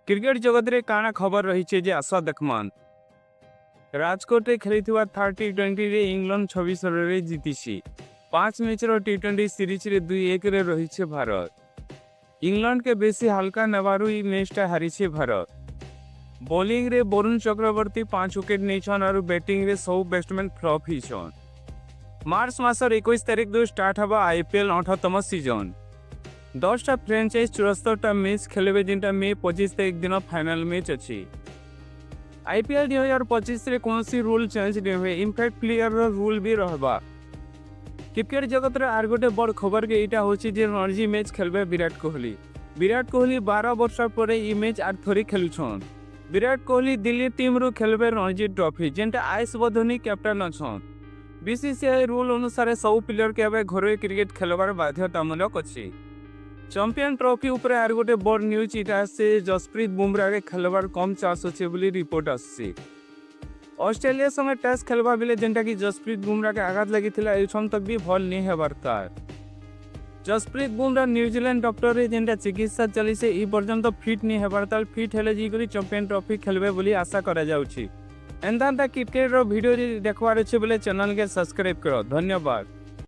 Cricket जगत रे काना खबर रही जे आशा देखमान। राजकोट खेली 30-20 रे इंग्लैंड 26 रन जीति 5 मैच टी20 सीरीज रे 2-1 रे रही भारत। इंग्लैंड के बेसी हल्का नवारू मैचटा हारी भारत। बॉलिंग रे वरुण चक्रवर्ती 5 विकेट नहीं और बैटिंग रे सब बैट्समैन फ्लॉप होइछन। मार्च मासर 21 तारिख दो स्टार्ट हवा आईपीएल 8तम सीजन। 10टा फ्रेंचाइज 74टा मैच खेलेबे जिनटा मे 25 तारिख दिन फाइनल मैच अच्छी। आईपीएल 2025 रे कौनसी रूल चेंज नहीं हुए, इनफैक्ट प्लेयर रूल भी रहबा। क्रिकेट जगत रे आर गोटे बड़ खबर के इटा होची जे रणजी मैच खेलबे विराट कोहली। विराट कोहली 12 वर्ष पर ई मैच आर थोड़ी खेलुछन। विराट कोहली दिल्ली टीम रू खेलबे रणजी ट्रॉफी जेंटा आइस बधोनी कैप्टन अछन। बीसीसीआई रूल अनुसार सब प्लेयर के अब घरोई क्रिकेट खेलबार बाध्यतामूलक अछि। चैंपियन ट्रॉफी ऊपर आर गोटे बड़ न्यूज इटा से जसप्रीत बुमराह के खेलबार कम चांस अच्छे बोली रिपोर्ट आसी। ऑस्ट्रेलिया संगे टेस्ट खेलबा बेले जेंटा कि जसप्रीत बुमराह के आघात लगिथिला एछन तक भी भल नहीं हेबार तार। जसप्रीत बुमराह न्यूजीलैंड डॉक्टर रे जेंटा चिकित्सा चली से ई पर्यंत फिट नहीं हेबार तार फिट हेले जी करी चैंपियन ट्रॉफी खेलबे बोली आशा करा जाउछि। एंदा क्रिकेट रो वीडियो देखबार अछि बोले चैनल के सब्सक्राइब करो। धन्यवाद।